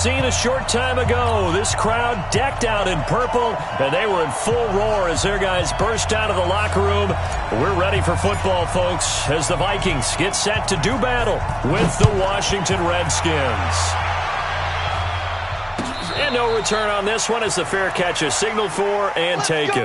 Seen a short time ago, this crowd decked out in purple, and they were in full roar as their guys burst out of the locker room. We're ready for football, folks, as the Vikings get set to do battle with the Washington Redskins. And no return on this one as the fair catch is signaled for and taken.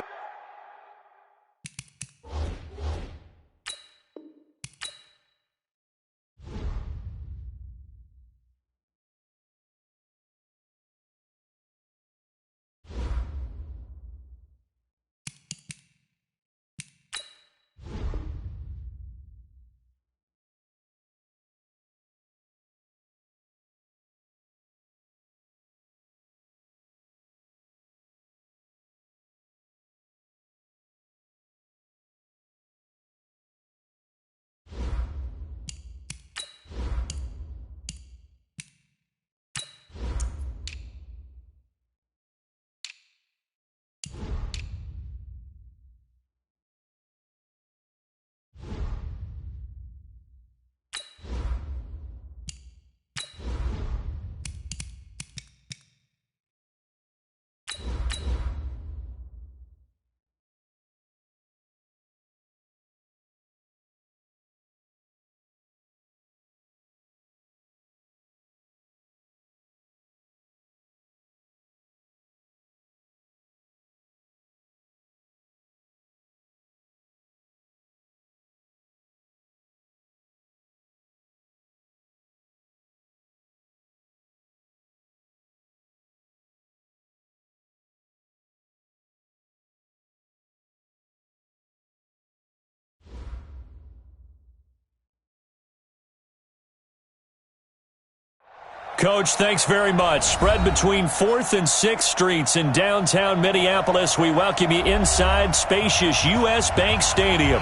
Coach, thanks very much. Spread between 4th and 6th Streets in downtown Minneapolis. We welcome you inside spacious U.S. Bank Stadium.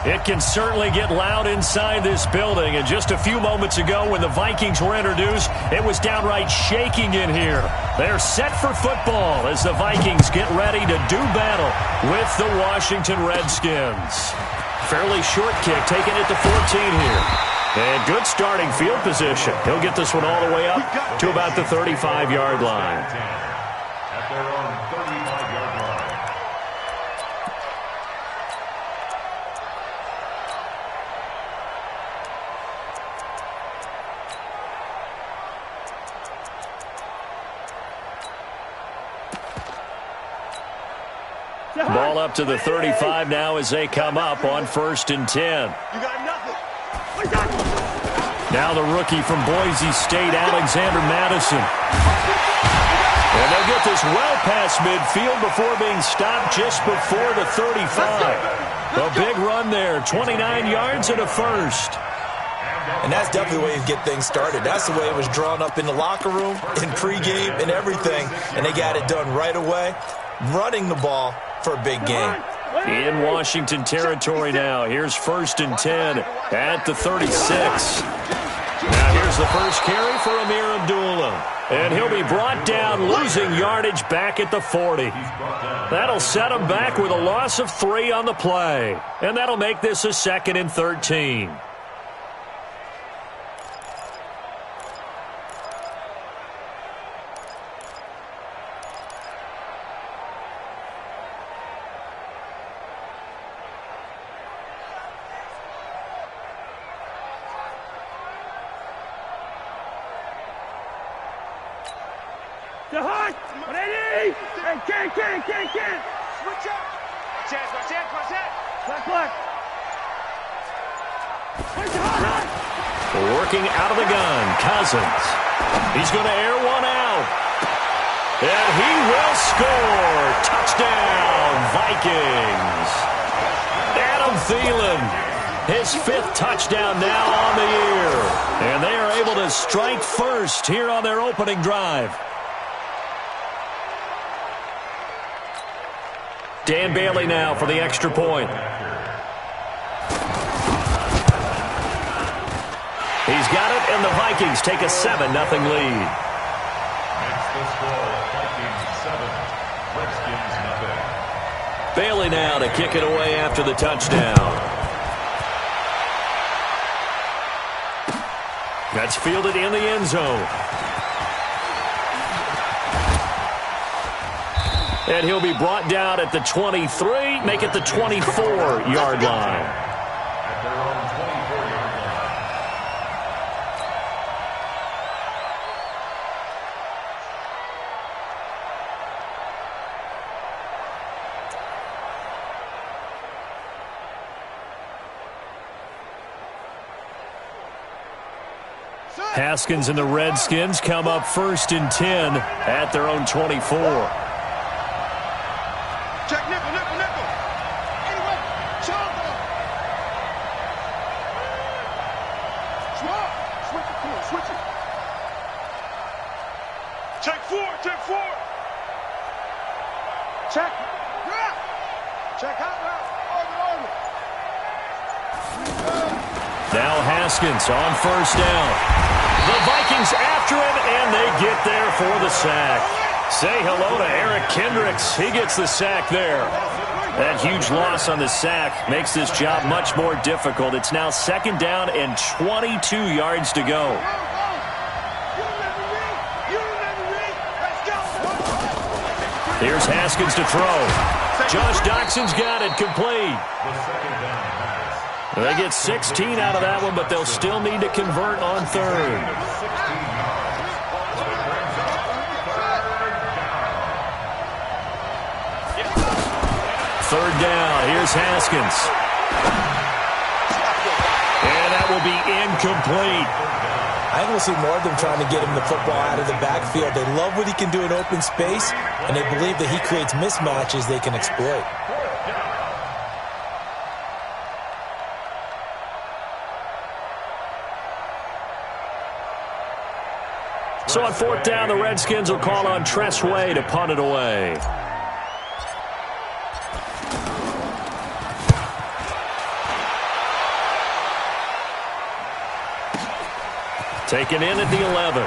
It can certainly get loud inside this building. And just a few moments ago when the Vikings were introduced, it was downright shaking in here. They're set for football as the Vikings get ready to do battle with the Washington Redskins. Fairly short kick, taking it to 14 here. And good starting field position. He'll get this one all the way up to about the 35-yard line. At their own 35-yard line. Ball up to the 35 now as they come up on 1st and 10. You got nothing. Now the rookie from Boise State, Alexander Madison. And they'll get this well past midfield before being stopped just before the 35. A big run there, 29 yards and a first. And that's definitely the way you get things started. That's the way it was drawn up in the locker room, in pregame, and everything. And they got it done right away, running the ball for a big game. In Washington territory now. Here's 1st and 10 at the 36. Now here's the first carry for Amir Abdullah. And he'll be brought down, losing yardage back at the 40. That'll set him back with a loss of 3 on the play. And that'll make this a 2nd and 13. Can't. Switch up. Watch that. Black. Working out of the gun, Cousins. He's going to air one out. And he will score. Touchdown, Vikings. Adam Thielen, his 5th touchdown now on the year. And they are able to strike first here on their opening drive. Dan Bailey now for the extra point. He's got it, and the Vikings take a 7-0 lead. Makes the score Vikings 7, Redskins 0. Bailey now to kick it away after the touchdown. That's fielded in the end zone. And he'll be brought down at the 23, make it the 24-yard line. At their own 24-yard line. Haskins and the Redskins come up 1st and 10 at their own 24. Check nickel, nickel, nickel. Anyway, chop it. Swap. Switch it, come on, switch it. Check 4, check 4. Check. Yeah. Check out now. Now Haskins on 1st down. The Vikings after him, and they get there for the sack. Say hello to Eric Kendricks. He gets the sack there. That huge loss on the sack makes this job much more difficult. It's now 2nd down and 22 yards to go. Here's Haskins to throw. Josh Doxson's got it complete. The second down pass. They get 16 out of that one, but they'll still need to convert on 3rd. 16 yards. So it brings up 3rd down. Here's Haskins. And that will be incomplete. I think we'll see more of them trying to get him the football out of the backfield. They love what he can do in open space, and they believe that he creates mismatches they can exploit. So on 4th down, the Redskins will call on Tress Way to punt it away. Taken in at the 11.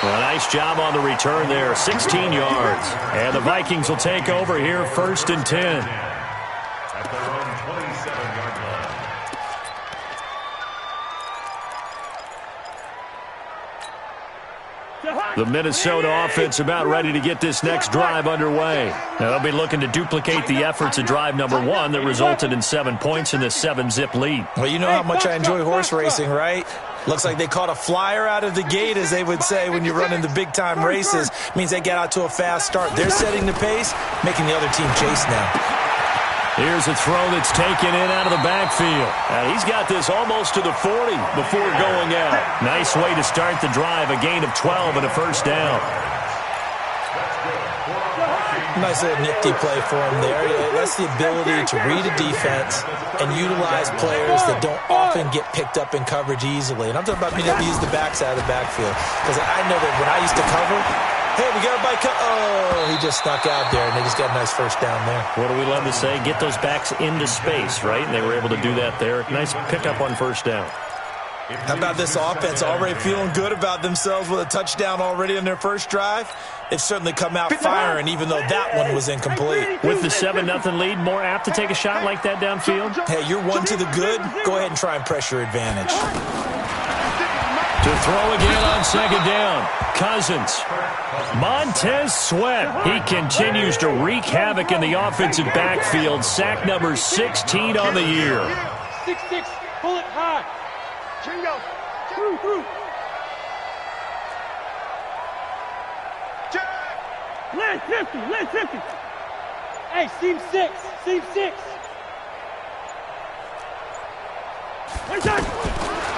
A nice job on the return there, 16 yards. And the Vikings will take over here 1st and 10. At their own 27-yard line. The Minnesota offense about ready to get this next drive underway. Now, they'll be looking to duplicate the efforts of drive number 1 that resulted in 7 points in the 7-zip lead. Well, you know how much I enjoy horse racing, right? Looks like they caught a flyer out of the gate, as they would say when you're running the big-time races. Means they get out to a fast start. They're setting the pace, making the other team chase now. Here's a throw that's taken in out of the backfield. He's got this almost to the 40 before going out. Nice way to start the drive, a gain of 12 and a 1st down. Nice little nifty play for him there. That's the ability to read a defense and utilize players that don't often get picked up in coverage easily. And I'm talking about being able to use the backs out of the backfield. Because I know that when I used to cover, hey, we got a bike. Oh, he just snuck out there, and they just got a nice 1st down there. What do we love to say? Get those backs into space, right? And they were able to do that there. Nice pickup on 1st down. How about this offense already feeling good about themselves with a touchdown already in their first drive? They've certainly come out firing, even though that one was incomplete. With the 7-0 lead, more apt to take a shot like that downfield? Hey, you're one to the good. Go ahead and try and pressure advantage. To throw again on 2nd down. Cousins. Montez Sweat. He continues to wreak havoc in the offensive backfield. Sack number 16 on the year. 6-6, pull it high. Jingo. Through. Land 50. Hey, seam 6.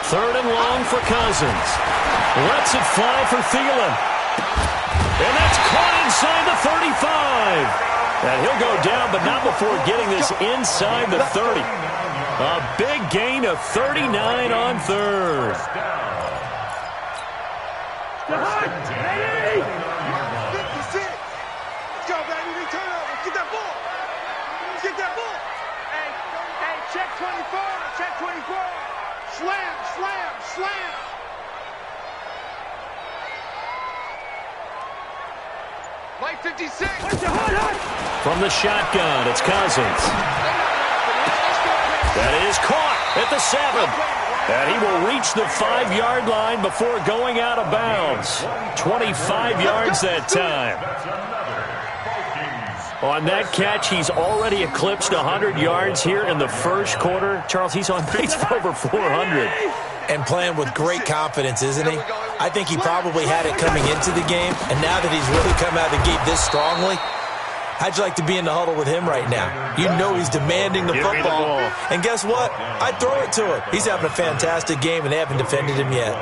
3rd and long for Cousins. Lets it fly for Thielen. And that's caught inside the 35. And he'll go down, but not before getting this inside the 30. A big gain of 39 on 3rd. Hey! 56. Let's go, baby. Return over. Let's get that ball. Hey, check 24. Slam. Light 56. From the shotgun, it's Cousins. That is caught at the 7. And he will reach the 5-yard line before going out of bounds. 25 yards that time. On that catch, he's already eclipsed 100 yards here in the first quarter. Charles, he's on pace for over 400. And playing with great confidence, isn't he? I think he probably had it coming into the game, and now that he's really come out of the gate this strongly, how'd you like to be in the huddle with him right now? You know he's demanding the football. And guess what? I'd throw it to him. He's having a fantastic game, and they haven't defended him yet.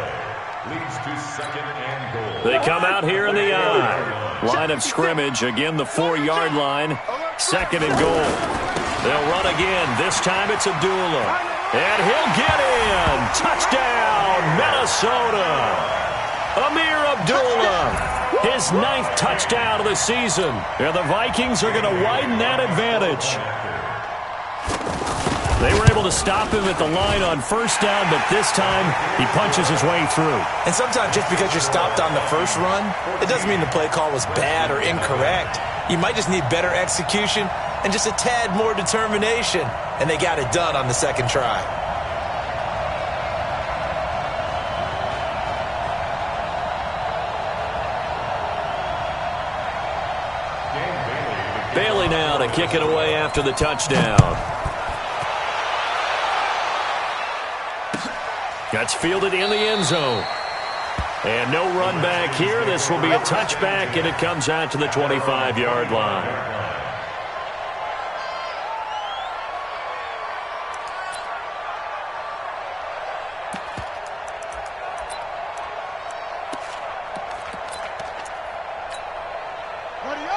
They come out here in the eye. Line of scrimmage, again the 4-yard line. 2nd and goal. They'll run again. This time it's Abdullah. And he'll get in. Touchdown, Minnesota. Amir Abdullah. His 9th touchdown of the season. And the Vikings are going to widen that advantage. They were able to stop him at the line on 1st down, but this time he punches his way through. And sometimes just because you're stopped on the first run, it doesn't mean the play call was bad or incorrect. You might just need better execution and just a tad more determination. And they got it done on the 2nd try. Bailey now to kick it away after the touchdown. That's fielded in the end zone. And no run back here. This will be a touchback, and it comes out to the 25-yard line.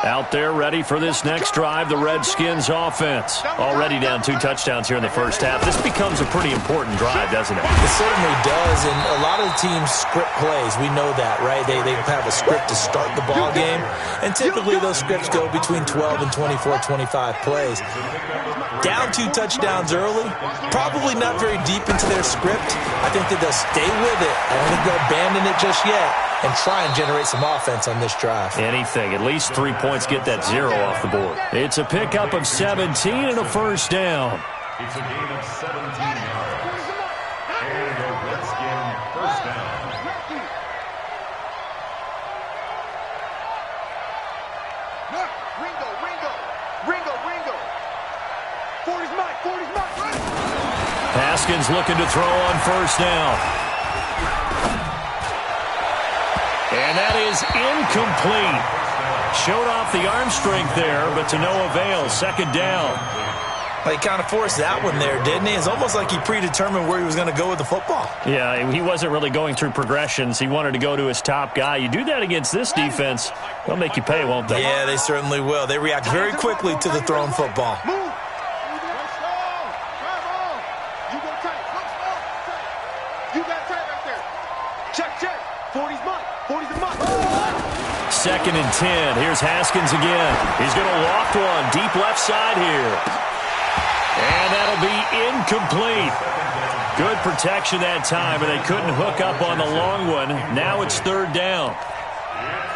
Out there ready for this next drive, the Redskins offense. Already down 2 touchdowns here in the first half. This becomes a pretty important drive, doesn't it? It certainly does, and a lot of the teams script plays. We know that, right? They have a script to start the ball game, and typically those scripts go between 12 and 24, 25 plays. Down 2 touchdowns early, probably not very deep into their script. I think that they'll stay with it. I don't think they'll abandon it just yet and try and generate some offense on this drive. Anything. At least 3 points, get that 0 off the board. It's a pickup of 17 and a 1st down. It's a gain of 17 yards. And a Redskin 1st down. Ringo. 40's mine. Haskins looking to throw on 1st down. And that is incomplete. Showed off the arm strength there, but to no avail. 2nd down. Well, he kind of forced that one there, didn't he? It's almost like he predetermined where he was going to go with the football. Yeah, he wasn't really going through progressions. He wanted to go to his top guy. You do that against this defense, they'll make you pay, won't they? Yeah, they certainly will. They react very quickly to the thrown football. Check. 40's mine. 2nd and 10. Here's Haskins again. He's going to loft one deep left side here. And that'll be incomplete. Good protection that time, and they couldn't hook up on the long one. Now it's 3rd down.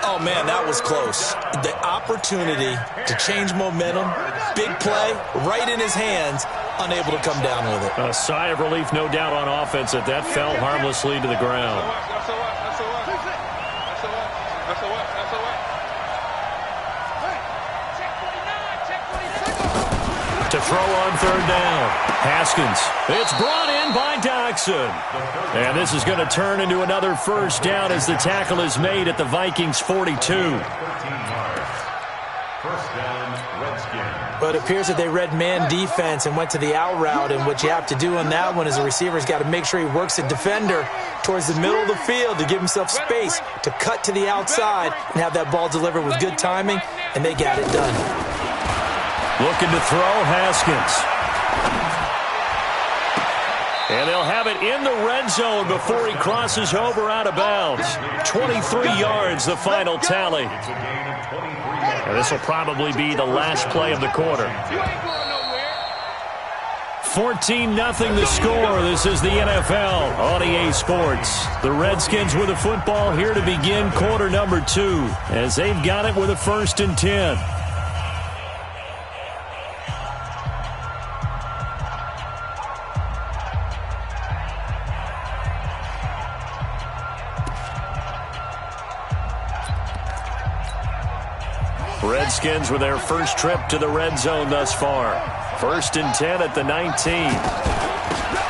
Oh, man, that was close. The opportunity to change momentum, big play, right in his hands, unable to come down with it. A sigh of relief, no doubt, on offense that fell harmlessly to the ground. To throw on 3rd down. Haskins. It's brought in by Doxson. And this is going to turn into another 1st down as the tackle is made at the Vikings 42. 13 yards. 1st down, Redskins. But it appears that they read man defense and went to the out route, and what you have to do on that one is the receiver's got to make sure he works a defender towards the middle of the field to give himself space to cut to the outside and have that ball delivered with good timing, and they got it done. Looking to throw, Haskins. And they'll have it in the red zone before he crosses over out of bounds. 23 yards, the final tally. And this will probably be the last play of the quarter. 14-0 the score. This is the NFL on EA Sports. The Redskins with the football here to begin quarter number 2 as they've got it with a 1st and 10. Redskins with their first trip to the red zone thus far. 1st and 10 at the 19.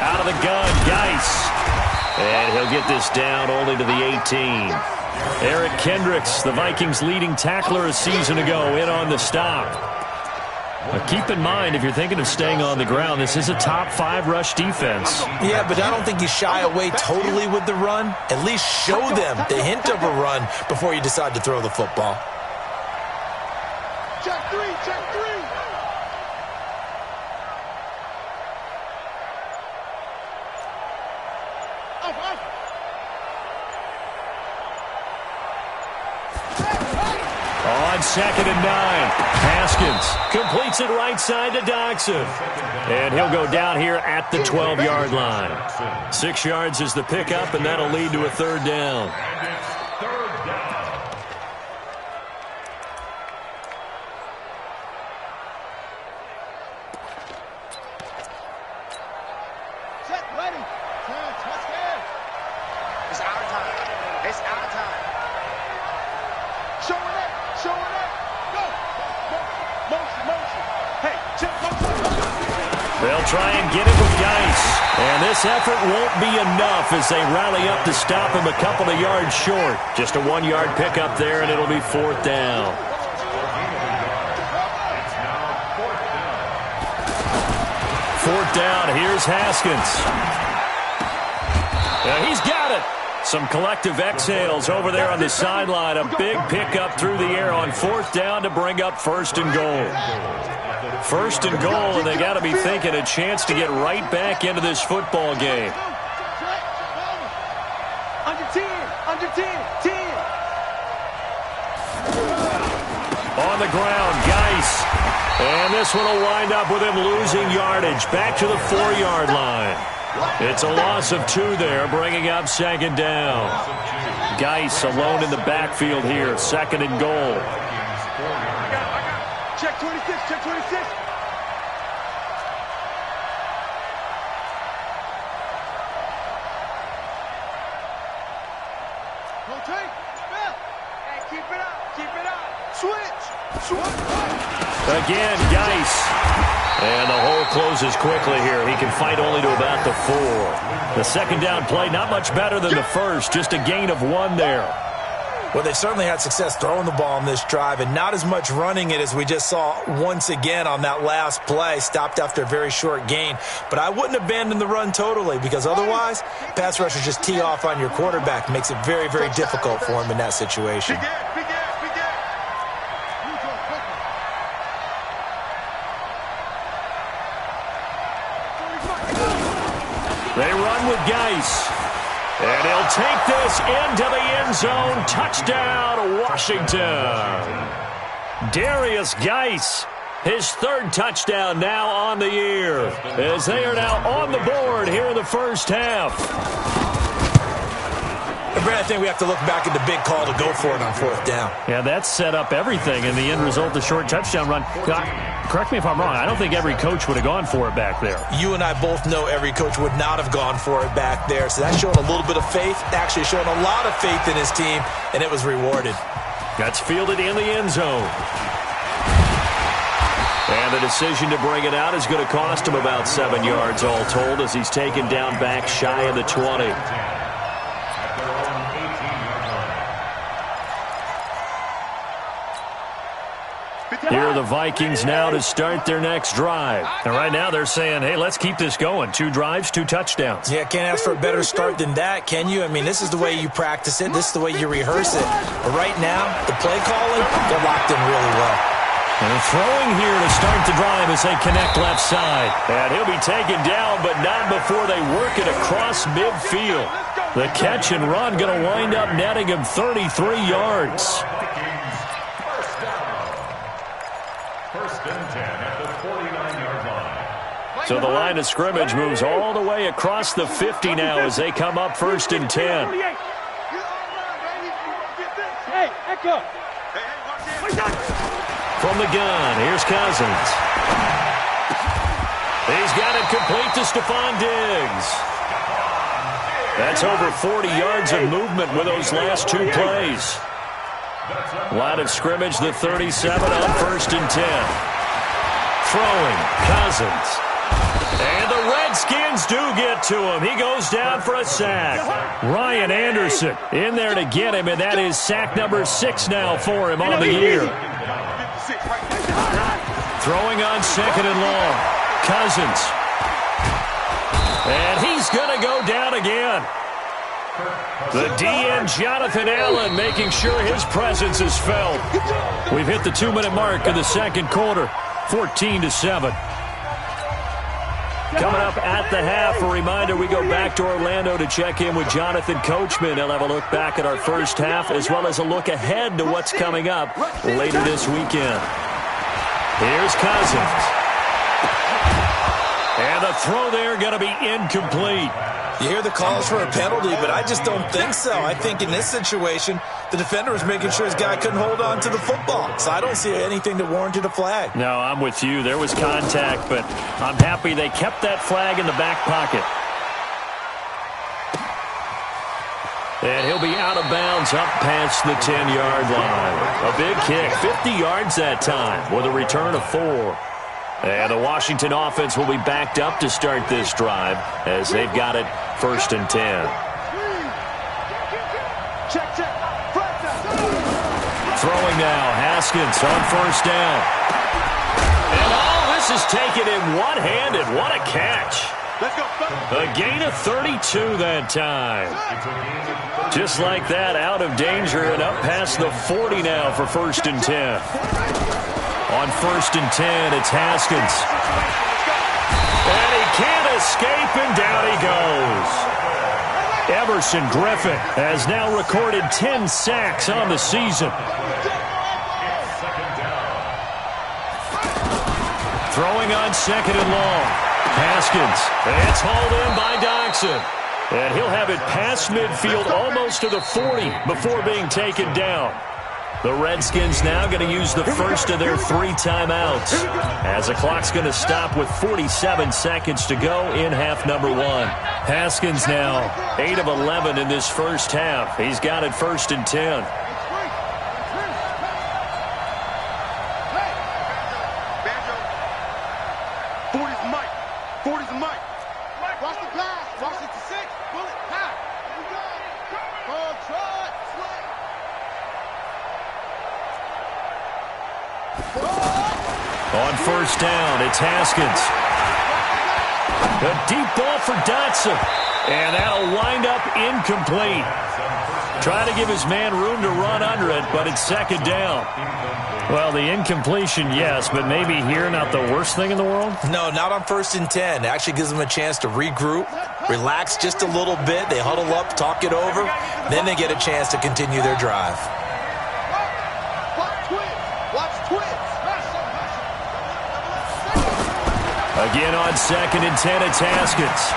Out of the gun, Geis. And he'll get this down only to the 18. Eric Kendricks, the Vikings' leading tackler a season ago, in on the stop. But keep in mind, if you're thinking of staying on the ground, this is a top 5 rush defense. Yeah, but I don't think you shy away totally with the run. At least show them the hint of a run before you decide to throw the football. Check three, check three. On 2nd and 9, Haskins completes it right side to Doxson. And he'll go down here at the 12-yard line. 6 yards is the pickup, and that'll lead to a 3rd down. They'll try and get it with Geis. And this effort won't be enough as they rally up to stop him a couple of yards short. Just a 1-yard pickup there, and it'll be 4th down. 4th down, here's Haskins. He's got it. Some collective exhales over there on the sideline. A big pickup through the air on 4th down to bring up 1st and goal. 1st and goal, and they got to be thinking a chance to get right back into this football game. Under 10, under 10, 10. On the ground, Geis. And this one will wind up with him losing yardage back to the 4-yard line. It's a loss of 2 there, bringing up 2nd down. Geis alone in the backfield here, 2nd and goal. Check 26, check 26. Rotate, Bill. Hey, keep it up, keep it up. Switch, switch. Again, Geis. And the hole closes quickly here. He can fight only to about the 4. The 2nd down play, not much better than the first, just a gain of 1 there. Well, they certainly had success throwing the ball on this drive and not as much running it as we just saw once again on that last play. Stopped after a very short gain. But I wouldn't abandon the run totally because otherwise, pass rushers just tee off on your quarterback. Makes it very, very difficult for him in that situation. They run with Geis. And he'll take this into the end zone. Touchdown, Washington. Darius Geis, his 3rd touchdown now on the year, as they are now on the board here in the first half. Brad, I think we have to look back at the big call to go for it on 4th down. Yeah, that set up everything in the end result, the short touchdown run. Correct me if I'm wrong. I don't think every coach would have gone for it back there. You and I both know every coach would not have gone for it back there. So that's showing a little bit of faith, actually showing a lot of faith in his team, and it was rewarded. That's fielded in the end zone. And the decision to bring it out is going to cost him about 7 yards all told as he's taken down back shy of the 20. Here are the Vikings now to start their next drive. And right now they're saying, hey, let's keep this going. 2 drives, 2 touchdowns. Yeah, can't ask for a better start than that, can you? I mean, this is the way you practice it. This is the way you rehearse it. But right now, the play calling, they're locked in really well. And they're throwing here to start the drive as they connect left side. And he'll be taken down, but not before they work it across midfield. The catch and run going to wind up netting him 33 yards. So the line of scrimmage moves all the way across the 50 now as they come up 1st and 10. From the gun, here's Cousins. He's got it complete to Stephon Diggs. That's over 40 yards of movement with those last 2 plays. Line of scrimmage, the 37 on 1st and 10. Throwing, Cousins. And the Redskins do get to him. He goes down for a sack. Ryan Anderson in there to get him, and that is sack number 6 now for him on the year. Throwing on 2nd and long. Cousins. And he's going to go down again. The DN, Jonathan Allen, making sure his presence is felt. We've hit the 2-minute mark of the second quarter, 14-7. Coming up at the half, a reminder, we go back to Orlando to check in with Jonathan Coachman. He'll have a look back at our first half as well as a look ahead to what's coming up later this weekend. Here's Cousins. And the throw there going to be incomplete. You hear the calls for a penalty, but I just don't think so. I think in this situation, the defender was making sure his guy couldn't hold on to the football. So I don't see anything that warranted a flag. No, I'm with you. There was contact, but I'm happy they kept that flag in the back pocket. And he'll be out of bounds up past the 10-yard line. A big kick, 50 yards that time with a return of 4. And the Washington offense will be backed up to start this drive as they've got it 1st and 10. Throwing now, Haskins on 1st down. And all this is taken in one-handed. What a catch. A gain of 32 that time. Just like that, out of danger and up past the 40 now for 1st and 10. On 1st and 10, it's Haskins. And he can't escape, and down he goes. Everson Griffin has now recorded 10 sacks on the season. Throwing on 2nd and long. Haskins. It's hauled in by Doxson. And he'll have it past midfield almost to the 40 before being taken down. The Redskins now going to use the first of their 3 timeouts as the clock's going to stop with 47 seconds to go in half number 1. Haskins now 8 of 11 in this first half. He's got it 1st and 10. On 1st down, it's Haskins. A deep ball for Dotson. And that'll wind up incomplete. Trying to give his man room to run under it, but it's 2nd down. Well, the incompletion, yes, but maybe here not the worst thing in the world? No, not on 1st and 10. It actually gives them a chance to regroup, relax just a little bit. They huddle up, talk it over. Then they get a chance to continue their drive. Again on 2nd and 10, it's Haskins.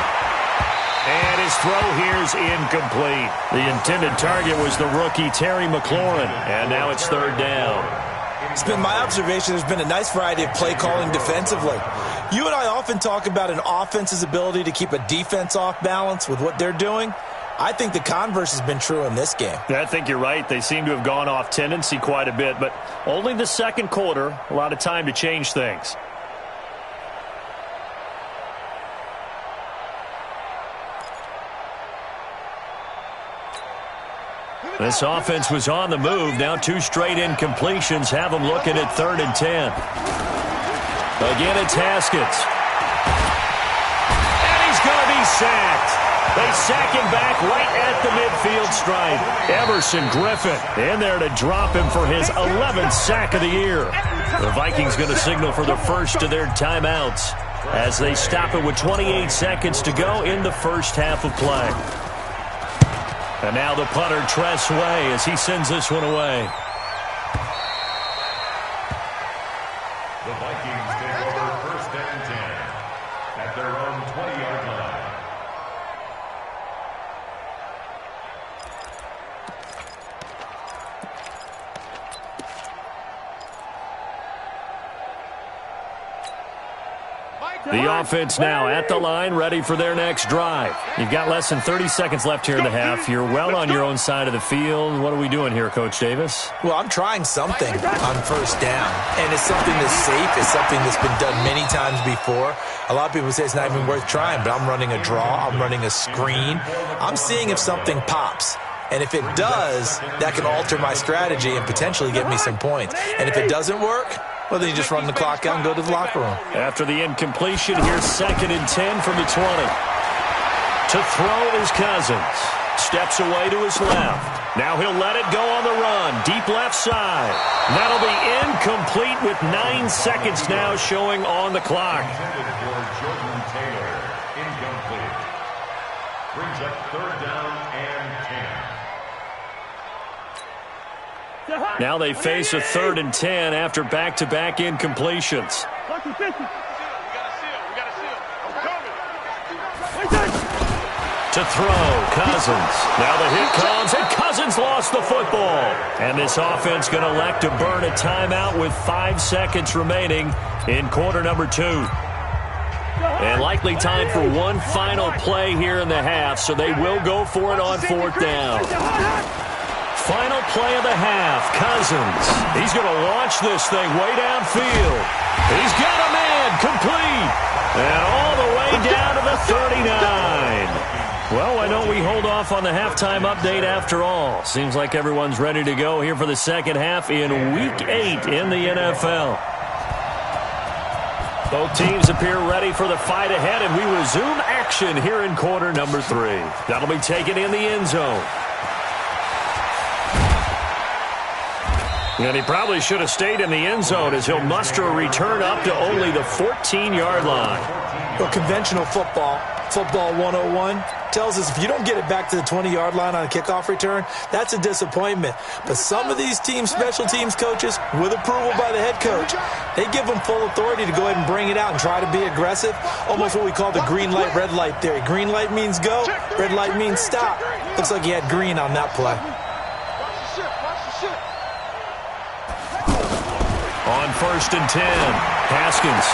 And his throw here is incomplete. The intended target was the rookie Terry McLaurin. And now it's 3rd down. It's been my observation there's been a nice variety of play calling defensively. You and I often talk about an offense's ability to keep a defense off balance with what they're doing. I think the converse has been true in this game. I think you're right. They seem to have gone off tendency quite a bit, but only the second quarter, a lot of time to change things. This offense was on the move. Now 2 straight incompletions have them looking at 3rd and 10. Again, it's Haskins. And he's going to be sacked. They sack him back right at the midfield stripe. Everson Griffin in there to drop him for his 11th sack of the year. The Vikings going to signal for the first of their timeouts as they stop it with 28 seconds to go in the first half of play. And now the punter, Tress Way, as he sends this one away. The Vikings take over 1st and 10 at their own 20-yard line. The offense now at the line, ready for their next drive. You've got less than 30 seconds left here in the half. You're well on your own side of the field. What are we doing here, Coach Davis? Well, I'm trying something on first down, and it's something that's safe. It's something that's been done many times before. A lot of people say it's not even worth trying, but I'm running a draw. I'm running a screen. I'm seeing if something pops. And if it does, that can alter my strategy and potentially get me some points. And if it doesn't work, well, then you just run the clock out and go to the locker room. After the incompletion, here's 2nd and 10 from the 20. To throw is Cousins. Steps away to his left. Now he'll let it go on the run. Deep left side. That'll be incomplete with 9 seconds now showing on the clock. Incomplete. Brings up 3rd down and 10. Now they face a 3rd and 10 after back-to-back incompletions. To throw, Cousins. Now the hit comes, and Cousins lost the football. And this offense going to elect to burn a timeout with 5 seconds remaining in quarter number 2. And likely time for one final play here in the half, so they will go for it on 4th down. Final play of the half, Cousins. He's going to launch this thing way downfield. He's got a man, complete. And all the way down to the 39. Well, why don't we hold off on the halftime update after all? Seems like everyone's ready to go here for the second half in Week 8 in the NFL. Both teams appear ready for the fight ahead, and we resume action here in quarter number 3. That'll be taken in the end zone. And he probably should have stayed in the end zone as he'll muster a return up to only the 14-yard line. Well, conventional football 101, tells us if you don't get it back to the 20-yard line on a kickoff return, that's a disappointment. But some of these teams, special teams coaches, with approval by the head coach, they give them full authority to go ahead and bring it out and try to be aggressive, almost what we call the green light, red light theory. Green light means go, red light means stop. Looks like he had green on that play. On 1st and 10, Haskins.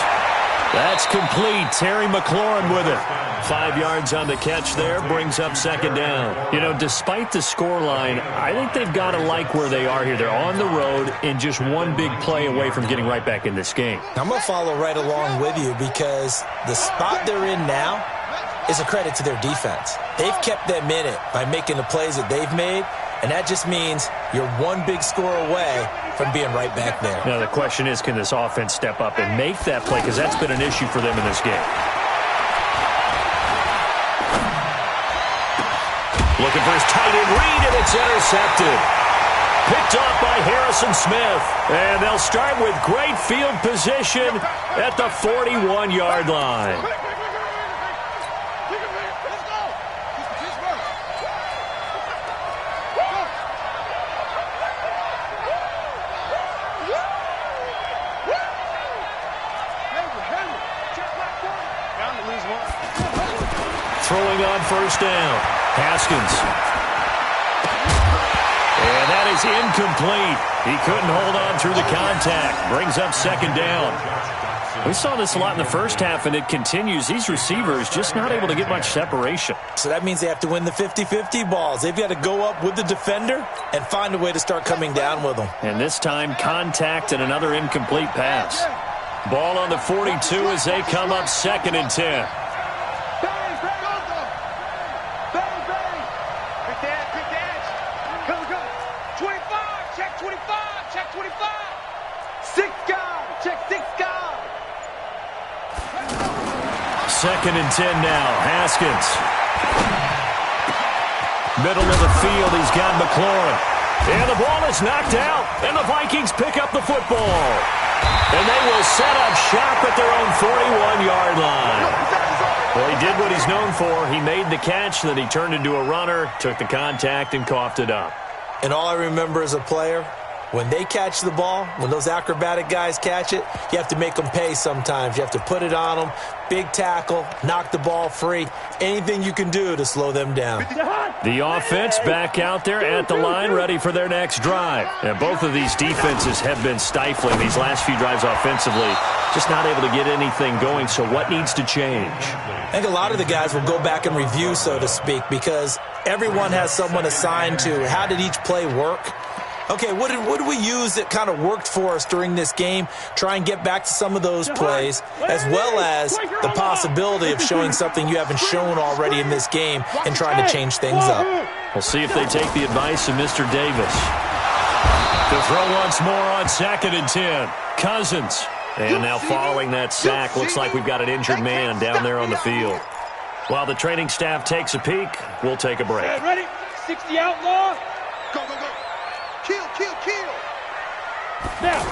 That's complete. Terry McLaurin with it. 5 yards on the catch there, brings up 2nd down. You know, despite the scoreline, I think they've got to like where they are here. They're on the road and just one big play away from getting right back in this game. I'm going to follow right along with you because the spot they're in now is a credit to their defense. They've kept them in it by making the plays that they've made, and that just means you're one big score away from being right back there. Now, the question is, can this offense step up and make that play? Because that's been an issue for them in this game. Looking for his tight end read, and it's intercepted. Picked off by Harrison Smith. And they'll start with great field position at the 41-yard line. Throwing on 1st down. Haskins. And that is incomplete. He couldn't hold on through the contact. Brings up 2nd down. We saw this a lot in the first half, and it continues. These receivers just not able to get much separation. So that means they have to win the 50-50 balls. They've got to go up with the defender and find a way to start coming down with them. And this time, contact and another incomplete pass. Ball on the 42 as they come up 2nd and 10. Second and 10 now. Haskins. Middle of the field, he's got McLaurin. And the ball is knocked out, and the Vikings pick up the football. And they will set up shop at their own 41-yard line. Well, he did what he's known for. He made the catch, then he turned into a runner, took the contact, and coughed it up. And all I remember as a player When they catch the ball, when those acrobatic guys catch it, you have to make them pay sometimes. You have to put it on them, big tackle, knock the ball free, anything you can do to slow them down. The offense back out there at the line, ready for their next drive. And both of these defenses have been stifling these last few drives offensively, just not able to get anything going. So what needs to change? I think a lot of the guys will go back and review, so to speak, because everyone has someone assigned to how did each play work. Okay, what did we use that kind of worked for us during this game? Try and get back to some of those plays, as well as the possibility of showing something you haven't shown already in this game and trying to change things up. We'll see if they take the advice of Mr. Davis. To throw once more on 2nd and 10. Cousins. And now following that sack, looks like we've got an injured man down there on the field. While the training staff takes a peek, we'll take a break. Ready? 60 outlaw. Go, go, go. Kill, kill, kill. Now.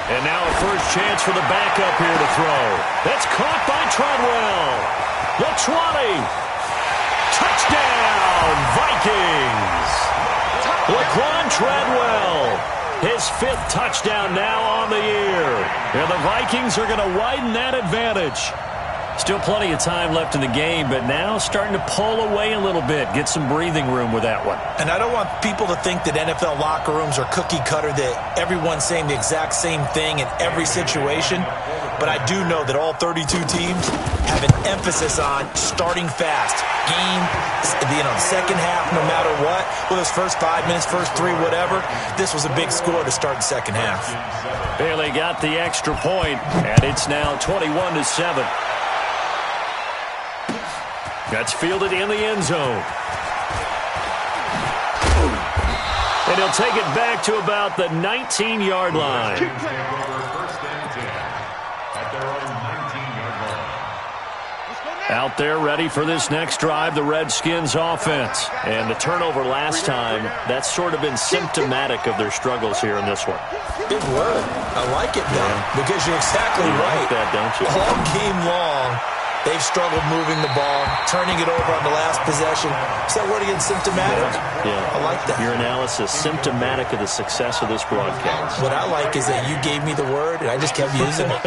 And now a first chance for the backup here to throw. That's caught by Treadwell. The 20. Touchdown, Vikings. Laquan Treadwell. His 5th touchdown now on the year. And the Vikings are going to widen that advantage. Still plenty of time left in the game, but now starting to pull away a little bit, get some breathing room with that one. And I don't want people to think that NFL locker rooms are cookie cutter, that everyone's saying the exact same thing in every situation. But I do know that all 32 teams have an emphasis on starting fast. Game, second half, no matter what. Well, those first 5 minutes, first 3, whatever. This was a big score to start the second half. Bailey got the extra point, and it's now 21-7. That's fielded in the end zone. And he'll take it back to about the 19-yard line. Out there ready for this next drive, the Redskins offense. And the turnover last time, that's sort of been symptomatic of their struggles here in this one. Big word. I like it, though, because you're exactly right. Like that, don't you? All game long, they've struggled moving the ball, turning it over on the last possession. Is that word again, symptomatic? Yeah. I like that. Your analysis, symptomatic of the success of this broadcast. What I like is that you gave me the word, and I just kept using it.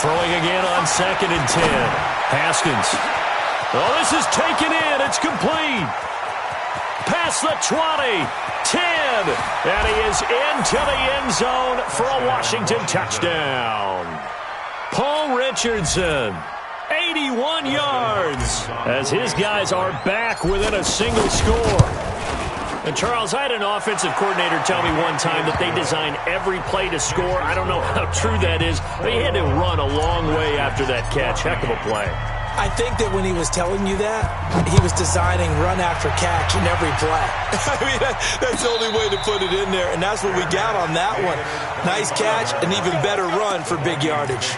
Throwing again on 2nd and 10. Haskins. Oh, this is taken in. It's complete. Past the 20. 10. And he is into the end zone for a Washington touchdown. Paul Richardson. 81 yards. As his guys are back within a single score. And, Charles, I had an offensive coordinator tell me one time that they design every play to score. I don't know how true that is, but he had to run a long way after that catch. Heck of a play. I think that when he was telling you that, he was designing run after catch in every play. I mean, that's the only way to put it in there, and that's what we got on that one. Nice catch, an even better run for big yardage.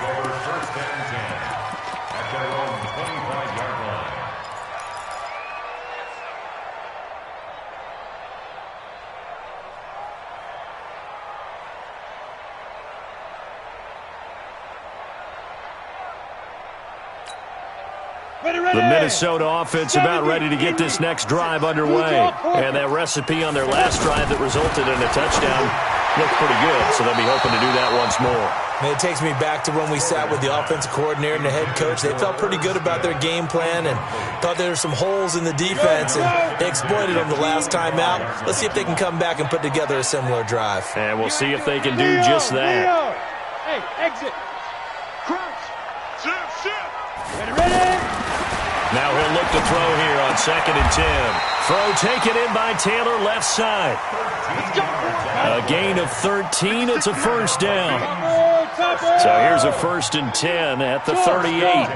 The Minnesota offense about ready to get this next drive underway. And that recipe on their last drive that resulted in a touchdown looked pretty good, so they'll be hoping to do that once more. And it takes me back to when we sat with the offensive coordinator and the head coach. They felt pretty good about their game plan and thought there were some holes in the defense, and they exploited them the last time out. Let's see if they can come back and put together a similar drive. And we'll see if they can do just that. Hey, exit. Crouch. Shift. Ready. Now he'll look to throw here on 2nd and 10. Throw taken in by Taylor, left side. A gain of 13. It's a first down. So here's a 1st and 10 at the 38.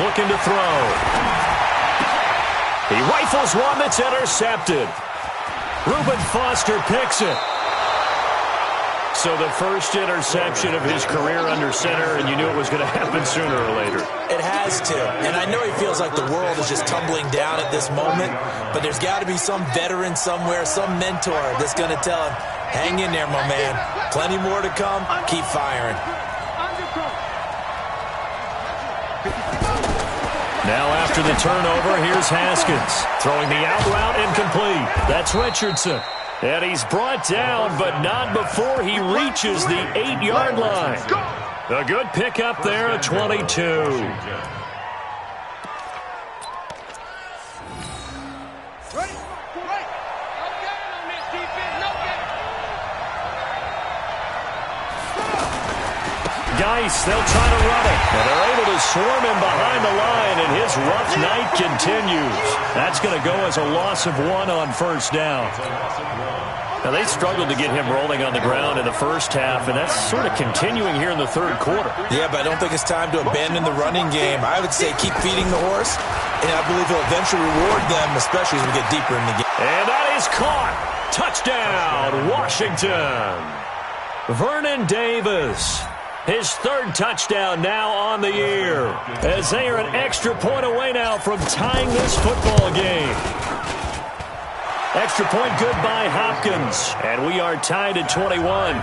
Looking to throw. He rifles one that's intercepted. Reuben Foster picks it. So the first interception of his career under center, and you knew it was going to happen sooner or later. It has to. And I know he feels like the world is just tumbling down at this moment, but there's got to be some veteran somewhere, some mentor that's going to tell him, hang in there, my man. Plenty more to come. Keep firing. Now after the turnover, here's Haskins. Throwing the out route incomplete. That's Richardson. And he's brought down, but not before he reaches the 8-yard line. A good pickup there at 22. Geis, they'll try to run it. And they're able to swarm him behind the line, and his rough night continues. That's going to go as a loss of 1 on first down. Now, they struggled to get him rolling on the ground in the first half, and that's sort of continuing here in the third quarter. Yeah, but I don't think it's time to abandon the running game. I would say keep feeding the horse, and I believe he'll eventually reward them, especially as we get deeper in the game. And that is caught. Touchdown, Washington. Vernon Davis. His third touchdown now on the year, as they are an extra point away now from tying this football game. Extra point good by Hopkins, and we are tied at 21.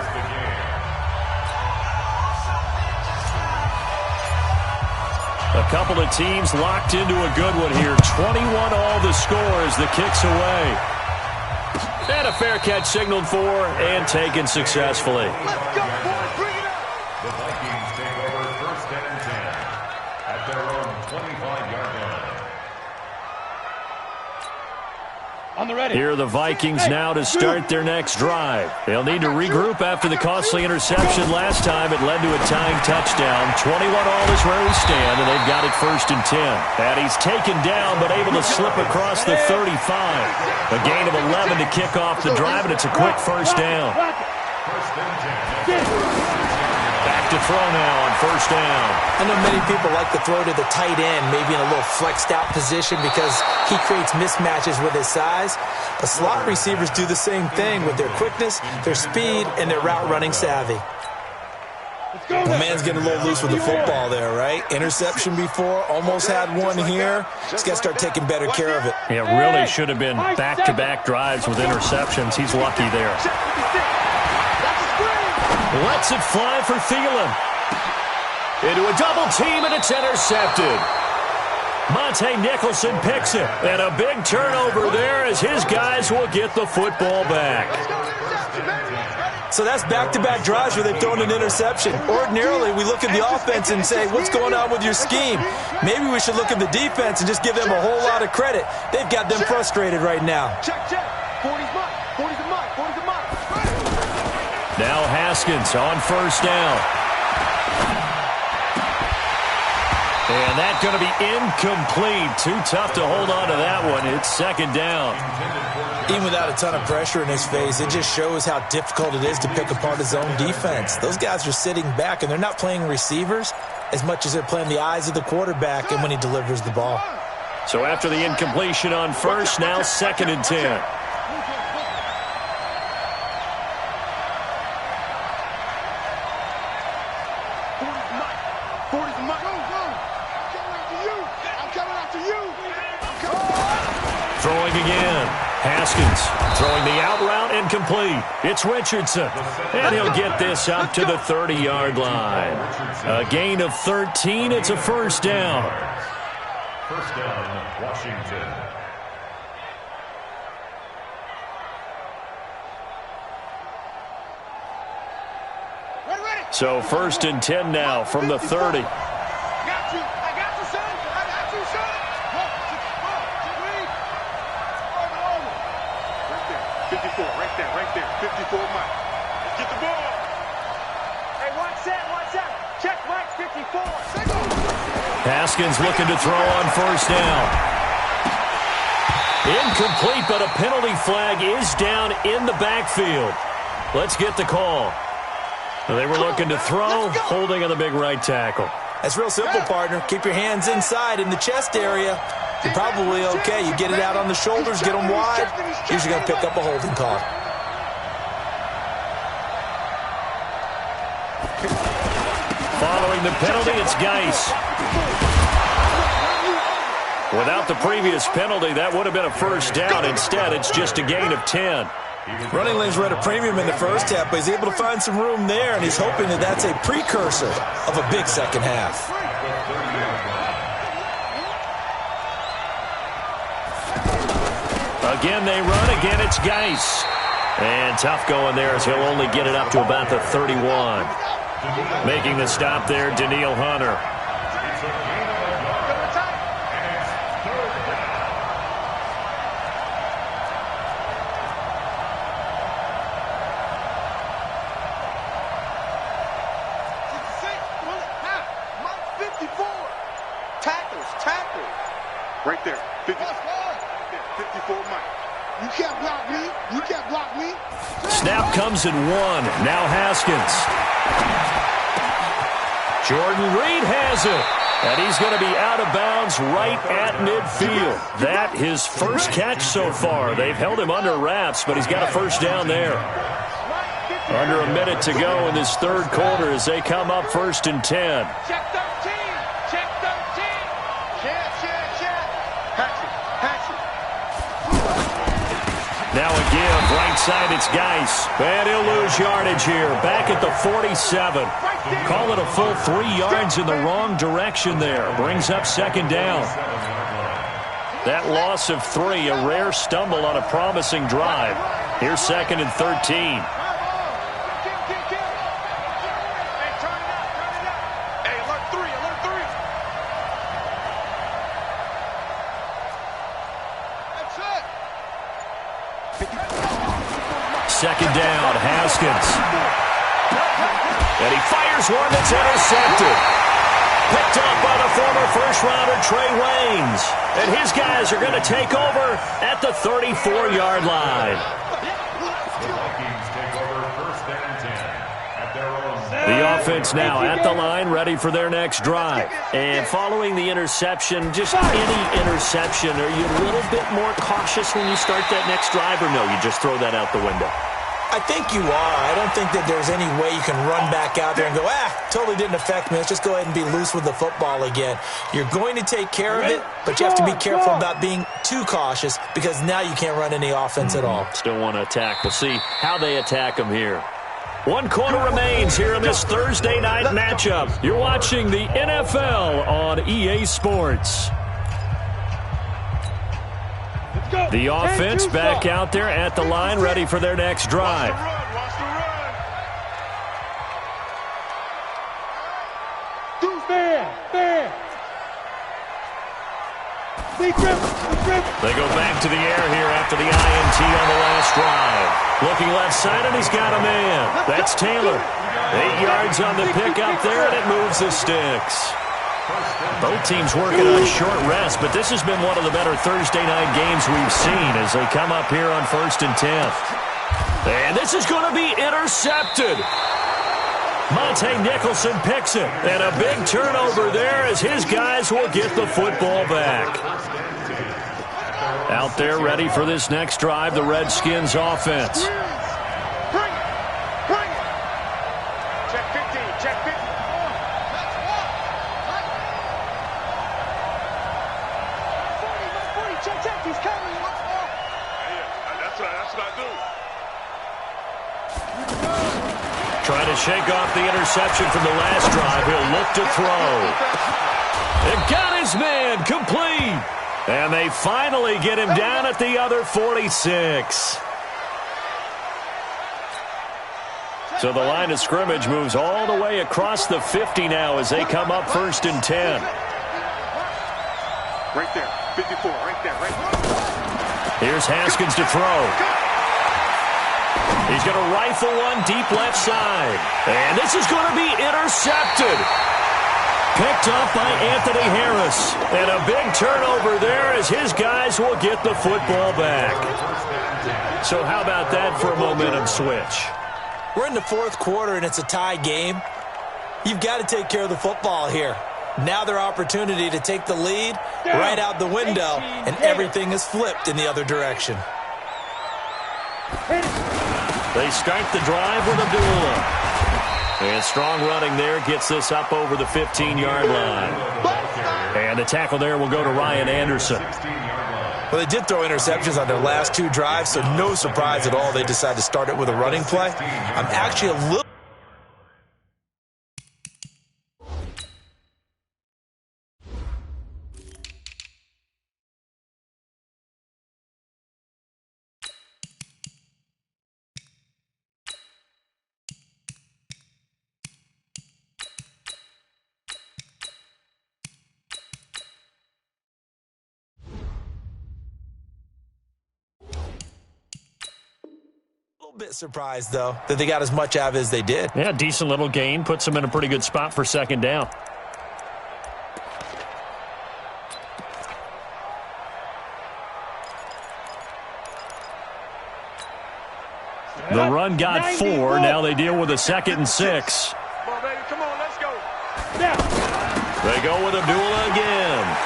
A couple of teams locked into a good one here. 21 all the score as the kick's away. And a fair catch signaled for and taken successfully. Let's go, boys. Bring it up. The Vikings take over first and 10 at their own 25-yard line. On the ready. Here are the Vikings now to start their next drive. They'll need to regroup after the costly interception last time. It led to a tying touchdown. 21 all is where we stand, and they've got it first and 10. And he's taken down, but able to slip across the 35. A gain of 11 to kick off the drive, and it's a quick first down. First and 10. Back to throw now on first down. I know many people like to throw to the tight end, maybe in a little flexed out position because he creates mismatches with his size. But slot receivers do the same thing with their quickness, their speed, and their route running savvy. The man's getting a little loose with the football there, right? Interception before, almost had one here. He's got to start taking better care of it. Yeah, really should have been back-to-back drives with interceptions. He's lucky there. Lets it fly for Thielen. Into a double team, and it's intercepted. Monte Nicholson picks it. And a big turnover there as his guys will get the football back. So that's back-to-back drives where they've thrown an interception. Ordinarily, we look at the offense and say, what's going on with your scheme? Maybe we should look at the defense and just give them a whole lot of credit. They've got them frustrated right now. Check. 40's mine. 40's a mine. 40's a mine. Now Haskins on first down. And that's going to be incomplete. Too tough to hold on to that one. It's second down. Even without a ton of pressure in his face, it just shows how difficult it is to pick apart his own defense. Those guys are sitting back, and they're not playing receivers as much as they're playing the eyes of the quarterback and when he delivers the ball. So after the incompletion on first, now second and 10. Throwing again. Haskins throwing the out route incomplete. It's Richardson. And he'll get this up to the 30-yard line. A gain of 13. It's a first down. First down, Washington. So first and 10 now from the 30. Right there. 54 Mike. Let's get the ball. Hey, watch that. Check Mike, 54. Haskins looking to throw on first down. Incomplete, but a penalty flag is down in the backfield. Let's get the call. They were looking to throw, holding on the big right tackle. That's real simple, partner. Keep your hands inside in the chest area. You're probably okay. You get it out on the shoulders, get them wide. Usually going to pick up a holding call. Calling the penalty, it's Geis. Without the previous penalty, that would have been a first down. Instead, it's just a gain of 10. Running lanes were at a premium in the first half, but he's able to find some room there, and he's hoping that that's a precursor of a big second half. Again, they run. Again, it's Geis. And tough going there as he'll only get it up to about the 31. Making the stop there, Daniil Hunter. Right there. 54 Mike. You can't block me. You can't block me. Snap comes in 1. Now Haskins. Jordan Reed has it. And he's going to be out of bounds right at midfield. That his first catch so far. They've held him under wraps, but he's got a first down there. Under a minute to go in this third quarter as they come up 1st and 10. Check 13. Check 13. Check. Hatchet. Now a give. Right side, it's Geis. And he'll lose yardage here. Back at the 47. Call it a full 3 yards in the wrong direction there. Brings up 2nd down. That loss of 3, a rare stumble on a promising drive. Here's 2nd and 13. Second down, Haskins. And he fires one that's intercepted. Picked up by the former first-rounder Trey Waynes. And his guys are going to take over at the 34-yard line. The offense now at the line, ready for their next drive. And following the interception, just any interception, are you a little bit more cautious when you start that next drive, or no, you just throw that out the window? I think you are. I don't think that there's any way you can run back out there and go, totally didn't affect me. Let's just go ahead and be loose with the football again. You're going to take care of it, but you have to be careful about being too cautious because now you can't run any offense at all. Still want to attack. We'll see how they attack him here. 1 quarter remains here in this Thursday night matchup. You're watching the NFL on EA Sports. The offense back out there at the line, ready for their next drive. They go back to the air here after the INT on the last drive. Looking left side, and he's got a man. That's Taylor. 8 yards on the pick up there, and it moves the sticks. Both teams working on short rest, but this has been one of the better Thursday night games we've seen as they come up here on 1st and 10. And this is going to be intercepted. Monte Nicholson picks it, and a big turnover there as his guys will get the football back. Out there ready for this next drive, the Redskins offense. Bring it. Check 15. Check 15. Check. He's coming. That's what I do. Trying to shake off the interception from the last drive. He'll look to throw. It got his man complete. And they finally get him down at the other 46. So the line of scrimmage moves all the way across the 50 now as they come up 1st and 10. Right there. 54. Right there. Here's Haskins to throw. He's going to rifle one deep left side. And this is going to be intercepted. Picked up by Anthony Harris. And a big turnover there as his guys will get the football back. So how about that for a momentum switch? We're in the 4th quarter, and it's a tie game. You've got to take care of the football here. Now their opportunity to take the lead right out the window, and everything is flipped in the other direction. They start the drive with Abdullah. And strong running there gets this up over the 15-yard line. And the tackle there will go to Ryan Anderson. Well, they did throw interceptions on their last 2 drives, so no surprise at all they decided to start it with a running play. I'm actually a little... bit surprised, though, that they got as much out of it as they did. Yeah, decent little gain. Puts them in a pretty good spot for second down. The run got 4. Now they deal with a 2nd and 6. Come on, baby. Come on, let's go. They go with Abdullah again.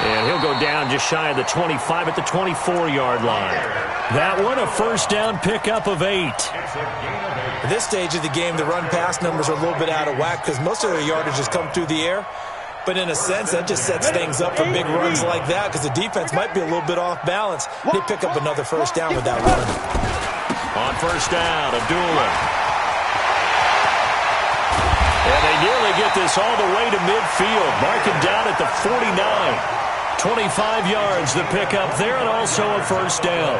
And he'll go down just shy of the 25 at the 24-yard line. That one a first down pickup of 8. At this stage of the game, the run-pass numbers are a little bit out of whack because most of their yardage has come through the air. But in a sense, that just sets things up for big runs like that because the defense might be a little bit off balance. They pick up another first down with that run. On first down, Abdullah. And they nearly get this all the way to midfield. Marking down at the 49. 25 yards the pickup there, and also a first down.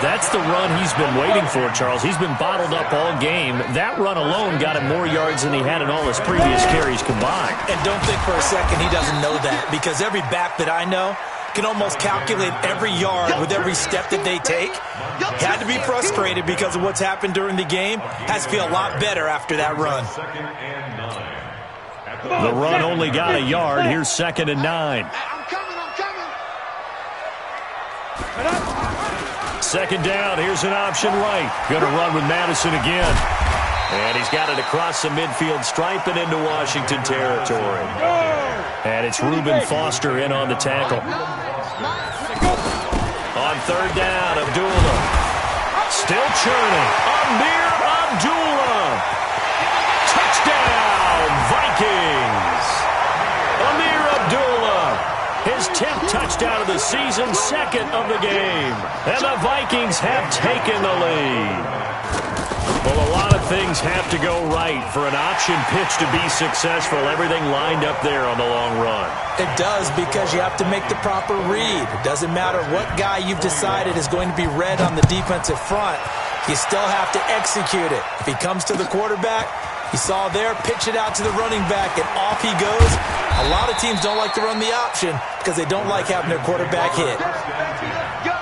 That's the run he's been waiting for, Charles. He's been bottled up all game. That run alone got him more yards than he had in all his previous carries combined. And don't think for a second he doesn't know that, because every back that I know can almost calculate every yard with every step that they take. Had to be frustrated because of what's happened during the game. Has to feel a lot better after that run. The run only got a yard. Here's 2nd and 9. I'm coming. Second down. Here's an option right. Going to run with Madison again. And he's got it across the midfield stripe and into Washington territory. And it's Reuben Foster in on the tackle. On third down, Abdullah. Still churning. Amir Abdullah. Touchdown, Vikings. Amir Abdullah. His 10th touchdown of the season, 2nd of the game. And the Vikings have taken the lead. Well, a lot of things have to go right for an option pitch to be successful. Everything lined up there on the long run. It does, because you have to make the proper read. It doesn't matter what guy you've decided is going to be read on the defensive front. You still have to execute it. If he comes to the quarterback, you saw there, pitch it out to the running back, and off he goes. A lot of teams don't like to run the option because they don't like having their quarterback hit. Let's go.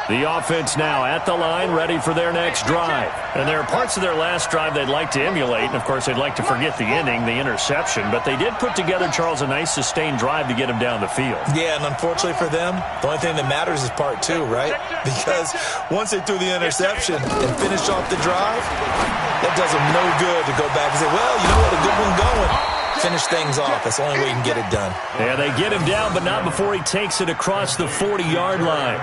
The offense now at the line, ready for their next drive. And there are parts of their last drive they'd like to emulate. And, of course, they'd like to forget the ending, the interception. But they did put together, Charles, a nice sustained drive to get him down the field. Yeah, and unfortunately for them, the only thing that matters is part 2, right? Because once they threw the interception and finished off the drive, that does them no good to go back and say, well, you know what, a good one going. Finish things off. That's the only way you can get it done. Yeah, they get him down, but not before he takes it across the 40-yard line.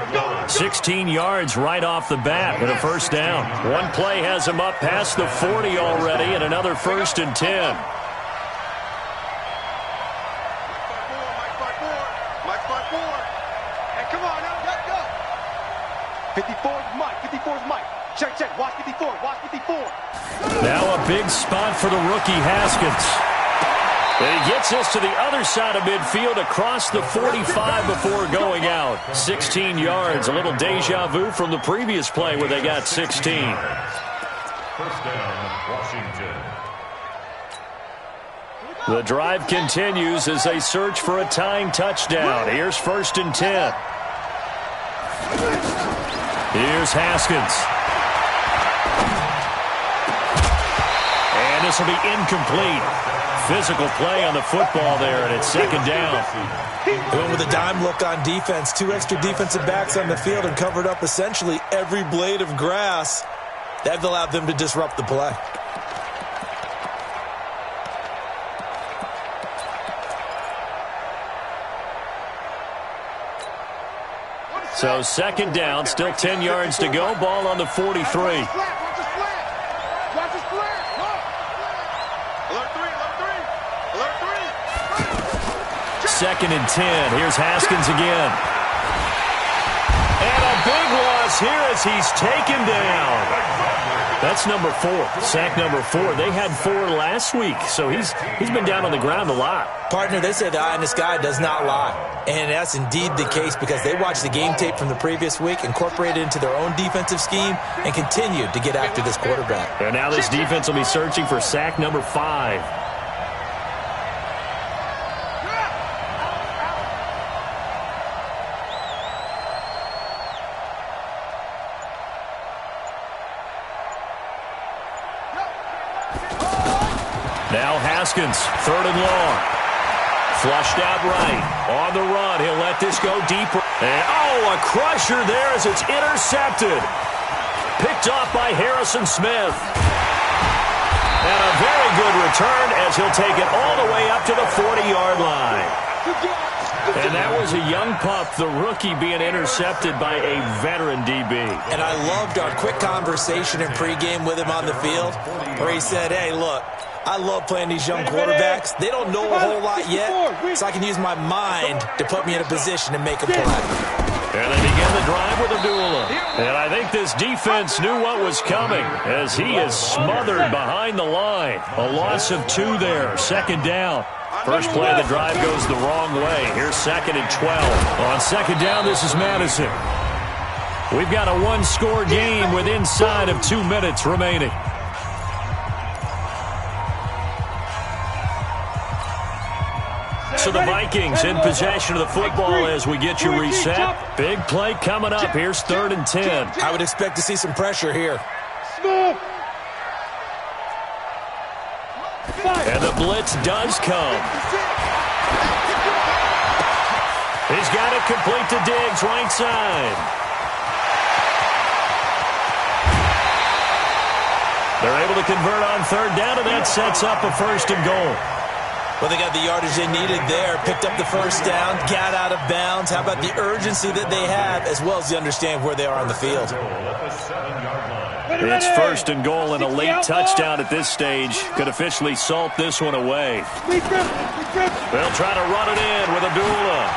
16 yards right off the bat with a first down. One play has him up past the 40 already, and another 1st and 10. Mike 4. Hey, come on now, let's go. 54's Mike. 54's Mike. Check. Watch 54. Watch 54. Now a big spot for the rookie Haskins. And he gets us to the other side of midfield across the 45 before going out. 16 yards, a little deja vu from the previous play where they got 16. First down, Washington. The drive continues as they search for a tying touchdown. Here's 1st and 10. Here's Haskins. And this will be incomplete. Physical play on the football there, and it's 2nd down. They went with a dime look on defense. 2 extra defensive backs on the field and covered up essentially every blade of grass. That allowed them to disrupt the play. So second down, still 10 yards to go. Ball on the 43. Second and 10. Here's Haskins again. And a big loss here as he's taken down. That's number 4, sack number 4. They had 4 last week, so he's been down on the ground a lot. Partner, they say the eye in the sky does not lie. And that's indeed the case because they watched the game tape from the previous week, incorporated it into their own defensive scheme, and continued to get after this quarterback. And now this defense will be searching for sack number 5. Now Haskins, third and long. Flushed out right. On the run, he'll let this go deeper. And, a crusher there as it's intercepted. Picked off by Harrison Smith. And a very good return as he'll take it all the way up to the 40-yard line. And that was a young pup, the rookie, being intercepted by a veteran DB. And I loved our quick conversation in pregame with him on the field where he said, hey, look, I love playing these young quarterbacks. They don't know a whole lot yet, so I can use my mind to put me in a position to make a play. And they begin the drive with Abdullah. And I think this defense knew what was coming as he is smothered behind the line. A loss of 2 there, second down. First play of the drive goes the wrong way. Here's second and 12. On second down, this is Madison. We've got a one-score game with inside of 2 minutes remaining. So the Vikings in possession of the football as we get you reset. Big play coming up. Here's third and 10. I would expect to see some pressure here. And the blitz does come. He's got it complete to Diggs, right side. They're able to convert on third down, and that sets up a first and goal. Well, they got the yardage they needed there, picked up the first down, got out of bounds. How about the urgency that they have, as well as you understand where they are on the field? It's first and goal, and a late touchdown at this stage could officially salt this one away. They'll try to run it in with Abdullah.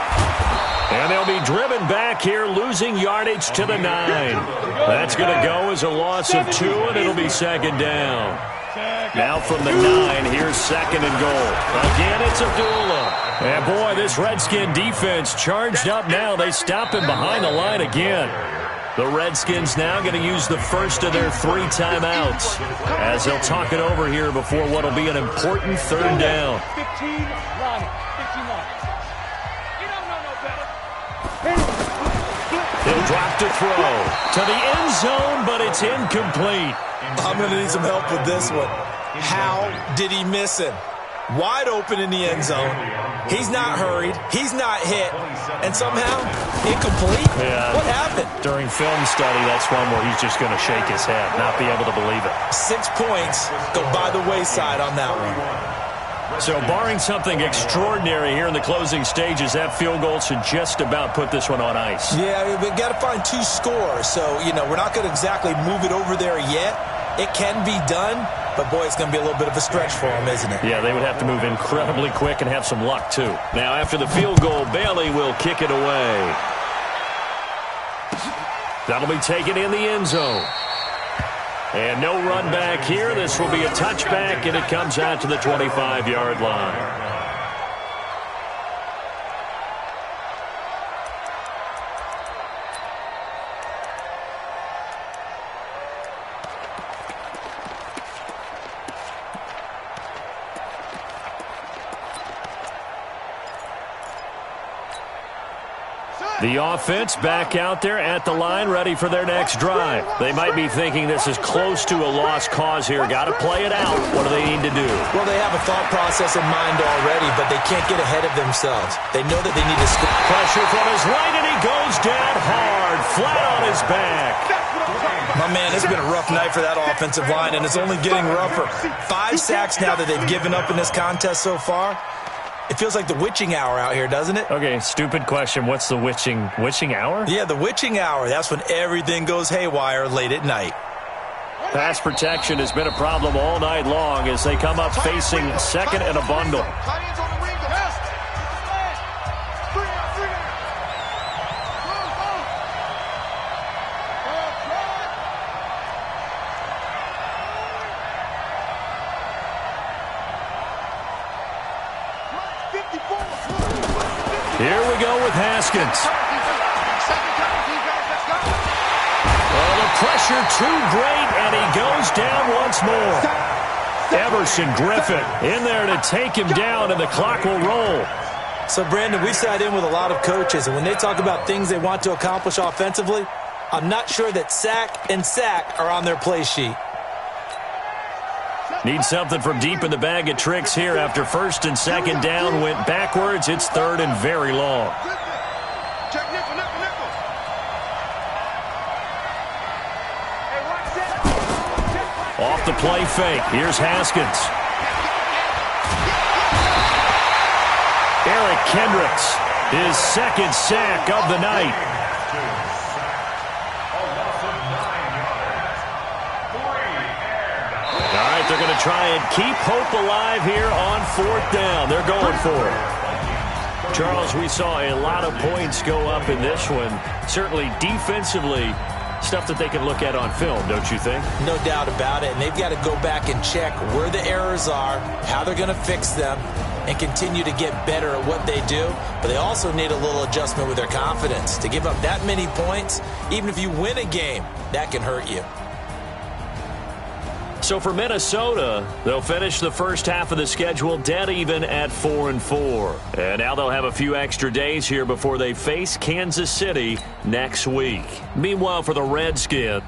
And they'll be driven back here, losing yardage to the 9. That's going to go as a loss of 2, and it'll be second down. Now from the 9, here's second and goal. Again, it's Abdullah. And boy, this Redskin defense charged up now. They stop him behind the line again. The Redskins now going to use the first of their 3 timeouts as they'll talk it over here before what will be an important third down. 15 line. You don't know no better. He'll drop to throw to the end zone, but it's incomplete. I'm going to need some help with this one. How did he miss him? Wide open in the end zone. He's not hurried. He's not hit. And somehow, incomplete? Yeah. What happened? During film study, that's one where he's just going to shake his head, not be able to believe it. 6 points go by the wayside on that one. So barring something extraordinary here in the closing stages, that field goal should just about put this one on ice. Yeah, we've got to find 2 scores. So, we're not going to exactly move it over there yet. It can be done, but boy, it's going to be a little bit of a stretch for them, isn't it? Yeah, they would have to move incredibly quick and have some luck, too. Now, after the field goal, Bailey will kick it away. That'll be taken in the end zone. And no run back here. This will be a touchback, and it comes out to the 25-yard line. The offense back out there at the line, ready for their next drive. They might be thinking this is close to a lost cause here. Got to play it out. What do they need to do? Well, they have a thought process in mind already, but they can't get ahead of themselves. They know that they need to score. Pressure from his right, and he goes down hard, flat on his back. My man, it's been a rough night for that offensive line, and it's only getting rougher. 5 sacks now that they've given up in this contest so far. It feels like the witching hour out here, doesn't it? Okay, stupid question. What's the witching hour? Yeah, the witching hour. That's when everything goes haywire late at night. Pass protection has been a problem all night long as they come up facing second and a bundle. Here we go with Haskins. Oh, the pressure too great, and he goes down once more. Everson Griffin in there to take him down, and the clock will roll. So, Brandon, we sat in with a lot of coaches, and when they talk about things they want to accomplish offensively, I'm not sure that sack and sack are on their play sheet. Need something from deep in the bag of tricks here after first and second down went backwards. It's third and very long. Off the play fake. Here's Haskins. Eric Kendricks, his second sack of the night. They're going to try and keep hope alive here on fourth down. They're going for it. Charles, we saw a lot of points go up in this one. Certainly defensively, stuff that they can look at on film, don't you think? No doubt about it. And they've got to go back and check where the errors are, how they're going to fix them, and continue to get better at what they do. But they also need a little adjustment with their confidence. To give up that many points, even if you win a game, that can hurt you. So for Minnesota, they'll finish the first half of the schedule dead even at 4-4. And now they'll have a few extra days here before they face Kansas City next week. Meanwhile, for the Redskins,